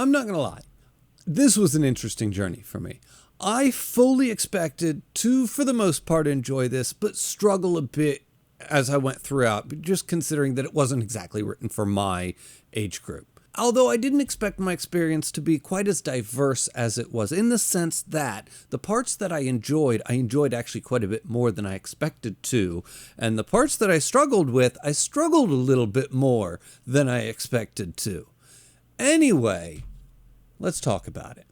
I'm not going to lie. This was an interesting journey for me. I fully expected to, for the most part, enjoy this, but struggle a bit as I went throughout, just considering that it wasn't exactly written for my age group. Although I didn't expect my experience to be quite as diverse as it was, in the sense that the parts that I enjoyed actually quite a bit more than I expected to, and the parts that I struggled with, I struggled a little bit more than I expected to. Anyway, let's talk about it.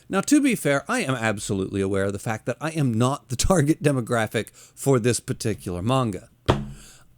Now, to be fair, I am absolutely aware of the fact that I am not the target demographic for this particular manga.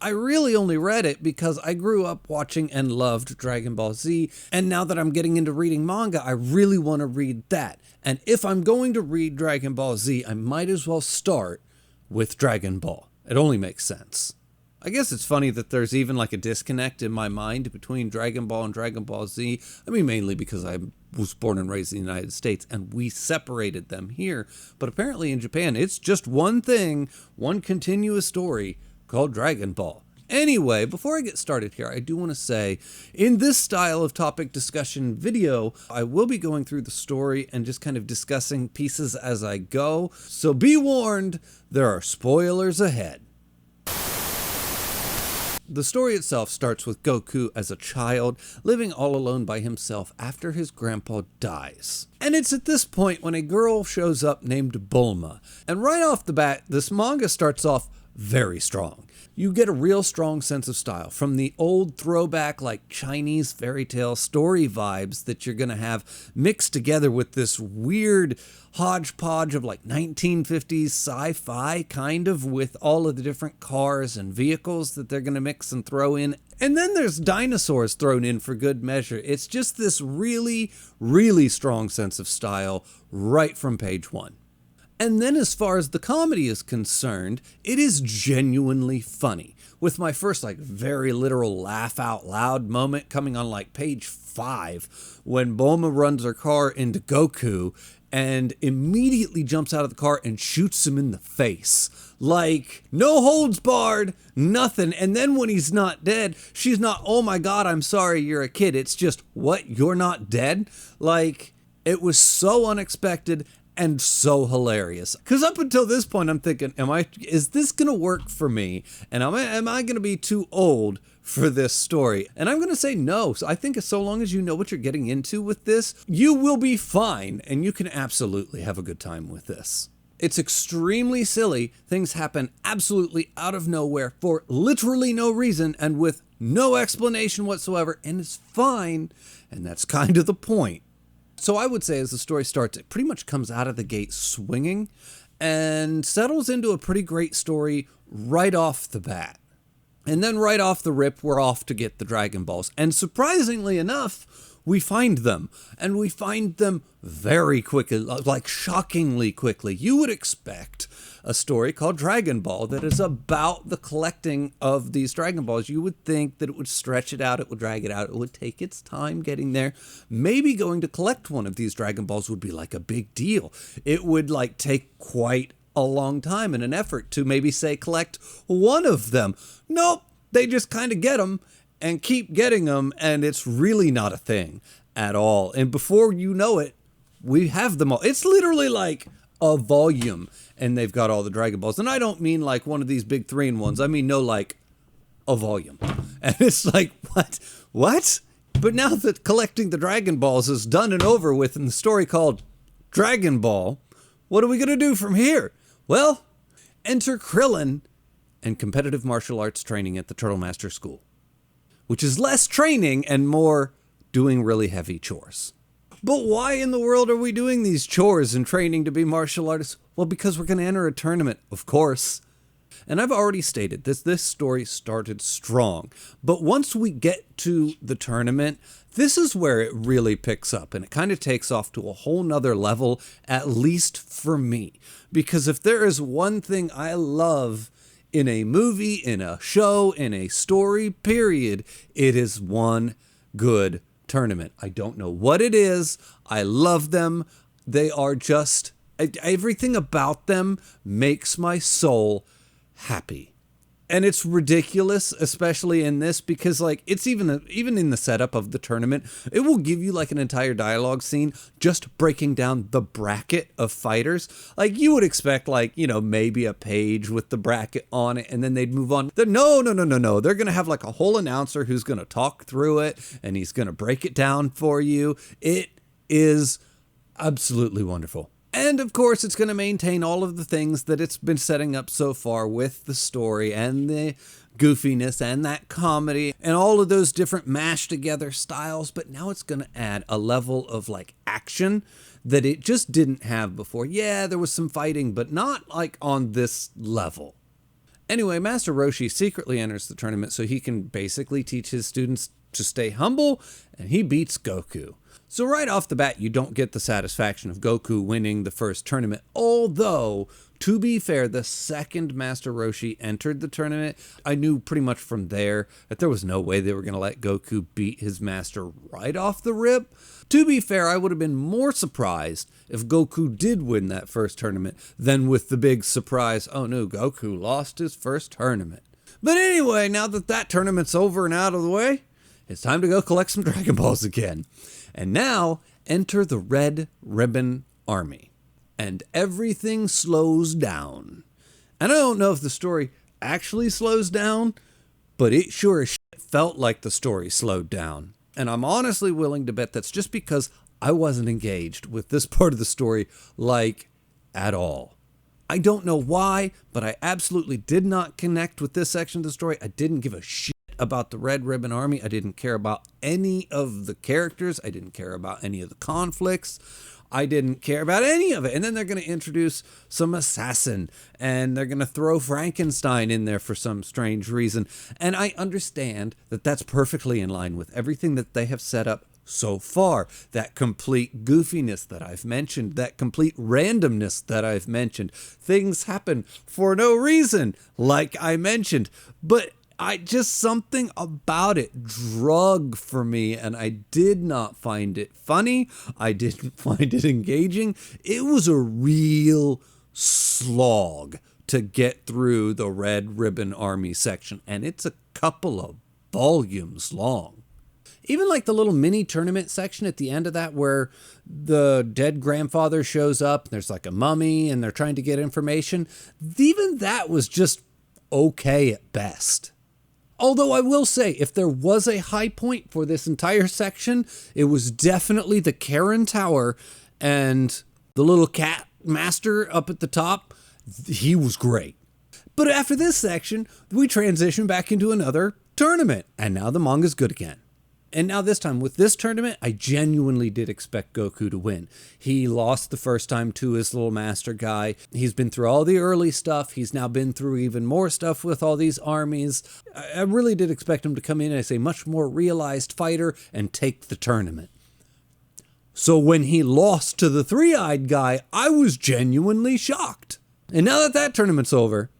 I really only read it because I grew up watching and loved Dragon Ball Z, and now that I'm getting into reading manga, I really want to read that. And if I'm going to read Dragon Ball Z, I might as well start with Dragon Ball. It only makes sense. I guess it's funny that there's even like a disconnect in my mind between Dragon Ball and Dragon Ball Z. I mean, mainly because I was born and raised in the United States and we separated them here. But apparently in Japan, it's just one thing, one continuous story called Dragon Ball. Anyway, before I get started here, I do want to say, in this style of topic discussion video, I will be going through the story and just kind of discussing pieces as I go. So be warned, there are spoilers ahead. The story itself starts with Goku as a child, living all alone by himself after his grandpa dies. And it's at this point when a girl shows up named Bulma. And right off the bat, this manga starts off very strong. You get a real strong sense of style from the old throwback like Chinese fairy tale story vibes that you're going to have mixed together with this weird hodgepodge of like 1950s sci-fi kind of, with all of the different cars and vehicles that they're going to mix and throw in. And then there's dinosaurs thrown in for good measure. It's just this really, really strong sense of style right from page one. And then as far as the comedy is concerned, it is genuinely funny, with my first like very literal laugh out loud moment coming on like page 5 when Bulma runs her car into Goku and immediately jumps out of the car and shoots him in the face. Like, no holds barred, nothing. And then when he's not dead, she's not, oh my God, I'm sorry, you're a kid. It's just, what, you're not dead? Like, it was so unexpected and so hilarious. Because up until this point, I'm thinking, is this going to work for me? And am I going to be too old for this story? And I'm going to say no. So I think so long as you know what you're getting into with this, you will be fine. And you can absolutely have a good time with this. It's extremely silly. Things happen absolutely out of nowhere for literally no reason and with no explanation whatsoever. And it's fine. And that's kind of the point. So I would say as the story starts, it pretty much comes out of the gate swinging and settles into a pretty great story right off the bat. And then right off the rip, we're off to get the Dragon Balls. And surprisingly enough, we find them. And we find them very quickly, like shockingly quickly. You would expect a story called Dragon Ball that is about the collecting of these Dragon Balls. You would think that it would stretch it out, it would drag it out, it would take its time getting there. Maybe going to collect one of these Dragon Balls would be like a big deal. It would like take quite a long time and an effort to maybe say collect one of them. Nope, they just kind of get them and keep getting them, and it's really not a thing at all. And before you know it, we have them all. It's literally like a volume, and they've got all the Dragon Balls. And I don't mean like one of these big 3-in-1s. I mean, no, like a volume. And it's like, what? But now that collecting the Dragon Balls is done and over with in the story called Dragon Ball, what are we going to do from here? Well, enter Krillin and competitive martial arts training at the Turtle Master School, which is less training and more doing really heavy chores. But why in the world are we doing these chores and training to be martial artists? Well, because we're going to enter a tournament, of course. And I've already stated this story started strong. But once we get to the tournament, this is where it really picks up. And it kind of takes off to a whole nother level, at least for me. Because if there is one thing I love in a movie, in a show, in a story, period, it is one good tournament. I don't know what it is. I love them. They are just, everything about them makes my soul happy. And it's ridiculous, especially in this, because like it's even in the setup of the tournament, it will give you like an entire dialogue scene just breaking down the bracket of fighters. Like you would expect, like, you know, maybe a page with the bracket on it, and then they'd move on. No. They're gonna have like a whole announcer who's gonna talk through it, and he's gonna break it down for you. It is absolutely wonderful. And of course, it's going to maintain all of the things that it's been setting up so far with the story and the goofiness and that comedy and all of those different mashed together styles. But now it's going to add a level of like action that it just didn't have before. Yeah, there was some fighting, but not like on this level. Anyway, Master Roshi secretly enters the tournament so he can basically teach his students to stay humble, and he beats Goku. So right off the bat, you don't get the satisfaction of Goku winning the first tournament, although, to be fair, the second Master Roshi entered the tournament, I knew pretty much from there that there was no way they were going to let Goku beat his master right off the rip. To be fair, I would have been more surprised if Goku did win that first tournament than with the big surprise, oh no, Goku lost his first tournament. But anyway, now that that tournament's over and out of the way, it's time to go collect some Dragon Balls again. And now, enter the Red Ribbon Army. And everything slows down. And I don't know if the story actually slows down, but it sure as shit felt like the story slowed down. And I'm honestly willing to bet that's just because I wasn't engaged with this part of the story, like, at all. I don't know why, but I absolutely did not connect with this section of the story. I didn't give a shit about the Red Ribbon Army. I didn't care about any of the characters. I didn't care about any of the conflicts. I didn't care about any of it. And then they're going to introduce some assassin, and they're going to throw Frankenstein in there for some strange reason. And I understand that that's perfectly in line with everything that they have set up so far. That complete goofiness that I've mentioned, that complete randomness that I've mentioned. Things happen for no reason, like I mentioned. But something about it drug for me, and I did not find it funny. I didn't find it engaging. It was a real slog to get through the Red Ribbon Army section, and it's a couple of volumes long. Even like the little mini tournament section at the end of that where the dead grandfather shows up, there's like a mummy, and they're trying to get information. Even that was just okay at best. Although I will say, if there was a high point for this entire section, it was definitely the Karen Tower and the little cat master up at the top. He was great. But after this section, we transition back into another tournament, and now the manga's good again. And now this time, with this tournament, I genuinely did expect Goku to win. He lost the first time to his little master guy. He's been through all the early stuff. He's now been through even more stuff with all these armies. I really did expect him to come in as a much more realized fighter and take the tournament. So when he lost to the three-eyed guy, I was genuinely shocked. And now that that tournament's over,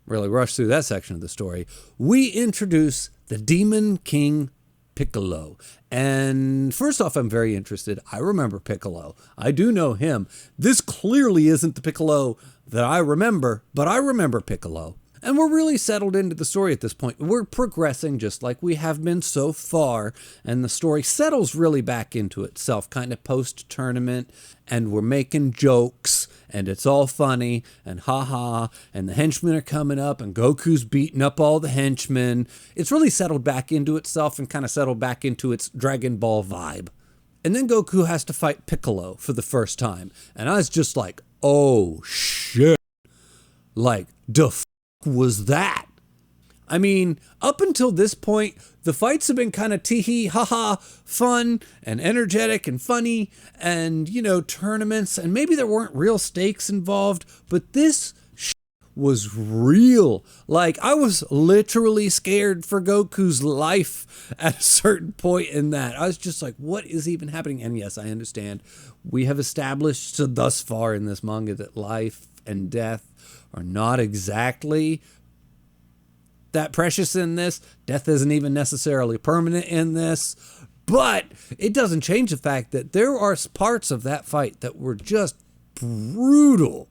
really rushed through that section of the story, we introduce the Demon King Piccolo. And first off, I'm very interested. I remember Piccolo. I do know him. This clearly isn't the Piccolo that I remember, but I remember Piccolo. And we're really settled into the story at this point. We're progressing just like we have been so far, and the story settles really back into itself, kind of post-tournament, and we're making jokes, and it's all funny, and haha, and the henchmen are coming up, and Goku's beating up all the henchmen. It's really settled back into itself and kind of settled back into its Dragon Ball vibe. And then Goku has to fight Piccolo for the first time, and I was just like, oh shit. Like, was that? I mean, up until this point, the fights have been kind of tee-hee, ha-ha, fun and energetic and funny and, you know, tournaments, and maybe there weren't real stakes involved, but this was real. Like, I was literally scared for Goku's life at a certain point in that. I was just like, what is even happening? And yes, I understand. We have established thus far in this manga that life and death are not exactly that precious in this. Death isn't even necessarily permanent in this, but it doesn't change the fact that there are parts of that fight that were just brutal.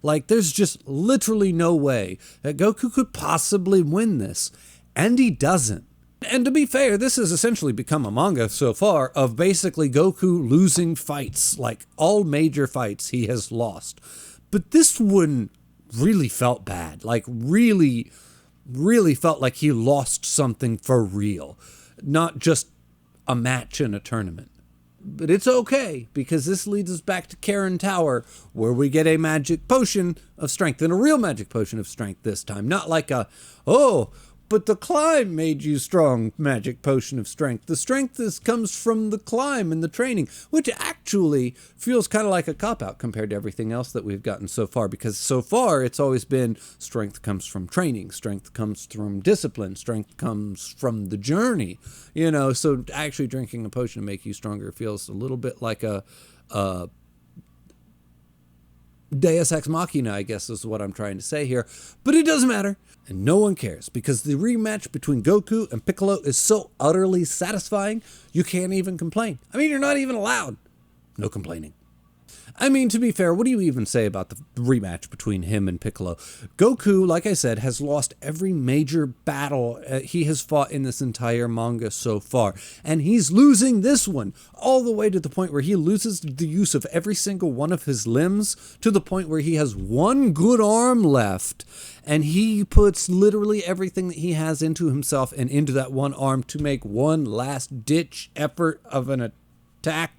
Like, there's just literally no way that Goku could possibly win this. And he doesn't. And to be fair, this has essentially become a manga so far of basically Goku losing fights. Like, all major fights he has lost. But this one really felt bad. Like, really felt like he lost something for real. Not just a match in a tournament. But it's okay, because this leads us back to Karen Tower, where we get a magic potion of strength, and a real magic potion of strength this time. Not like a, oh, but the climb made you strong magic potion of strength. The strength comes from the climb and the training, which actually feels kind of like a cop-out compared to everything else that we've gotten so far, because so far it's always been strength comes from training, strength comes from discipline, strength comes from the journey, you know, so actually drinking a potion to make you stronger feels a little bit like a Deus Ex Machina, I guess is what I'm trying to say here, but it doesn't matter. And no one cares, because the rematch between Goku and Piccolo is so utterly satisfying, you can't even complain. I mean, you're not even allowed. No complaining. I mean, to be fair, what do you even say about the rematch between him and Piccolo? Goku, like I said, has lost every major battle he has fought in this entire manga so far. And he's losing this one, all the way to the point where he loses the use of every single one of his limbs, to the point where he has one good arm left. And he puts literally everything that he has into himself and into that one arm to make one last ditch effort of an attack,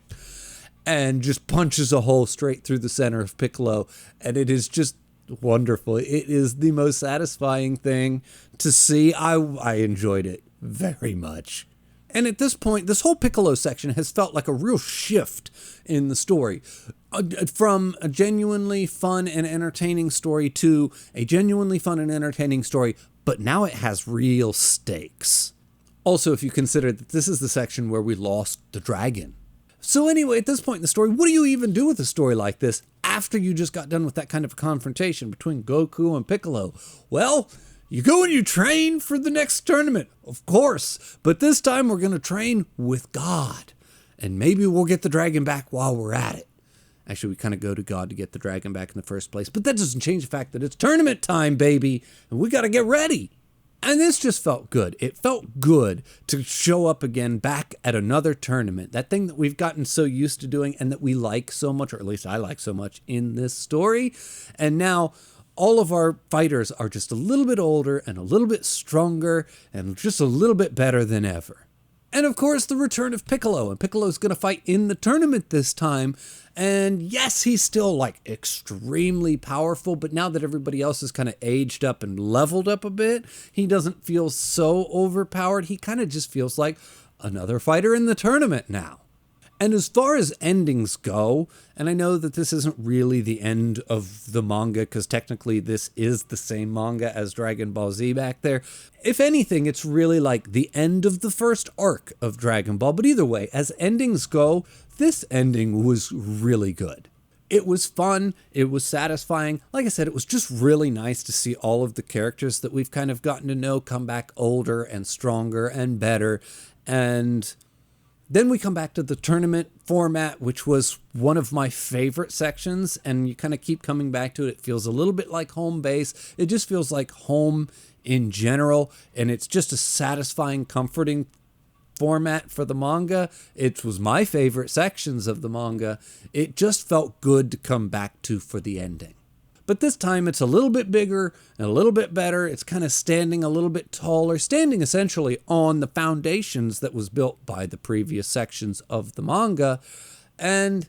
and just punches a hole straight through the center of Piccolo. And it is just wonderful. It is the most satisfying thing to see. I enjoyed it very much. And at this point, this whole Piccolo section has felt like a real shift in the story. From a genuinely fun and entertaining story to a genuinely fun and entertaining story, but now it has real stakes. Also, if you consider that this is the section where we lost the dragon. So anyway, at this point in the story, what do you even do with a story like this after you just got done with that kind of a confrontation between Goku and Piccolo? Well, you go and you train for the next tournament, of course, but this time we're going to train with God, and maybe we'll get the dragon back while we're at it. Actually, we kind of go to God to get the dragon back in the first place, but that doesn't change the fact that it's tournament time, baby, and we got to get ready. And this just felt good. It felt good to show up again back at another tournament. That thing that we've gotten so used to doing and that we like so much, or at least I like so much in this story. And now all of our fighters are just a little bit older and a little bit stronger and just a little bit better than ever. And of course, the return of Piccolo. And Piccolo's going to fight in the tournament this time. And yes, he's still like extremely powerful, but now that everybody else is kind of aged up and leveled up a bit, he doesn't feel so overpowered. He kind of just feels like another fighter in the tournament now. And as far as endings go, and I know that this isn't really the end of the manga, because technically this is the same manga as Dragon Ball Z back there. If anything, it's really like the end of the first arc of Dragon Ball. But either way, as endings go, this ending was really good. It was fun. It was satisfying. Like I said, it was just really nice to see all of the characters that we've kind of gotten to know come back older and stronger and better. And then we come back to the tournament format, which was one of my favorite sections, and you kind of keep coming back to it. It feels a little bit like home base. It just feels like home in general, and it's just a satisfying, comforting format for the manga. It was my favorite sections of the manga. It just felt good to come back to for the ending. But this time it's a little bit bigger and a little bit better. It's kind of standing a little bit taller, standing essentially on the foundations that was built by the previous sections of the manga. And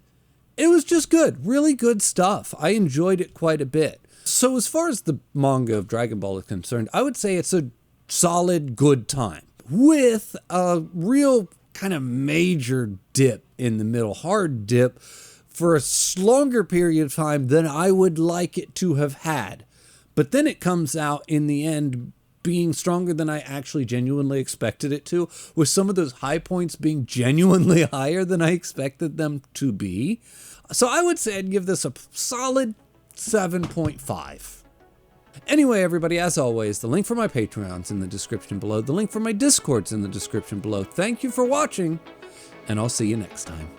it was just good, really good stuff. I enjoyed it quite a bit. So as far as the manga of Dragon Ball is concerned, I would say it's a solid, good time with a real kind of major dip in the middle, hard dip, for a longer period of time than I would like it to have had. But then it comes out in the end being stronger than I actually genuinely expected it to, with some of those high points being genuinely higher than I expected them to be. So I would say I'd give this a solid 7.5. Anyway, everybody, as always, the link for my Patreon's in the description below. The link for my Discord's in the description below. Thank you for watching, and I'll see you next time.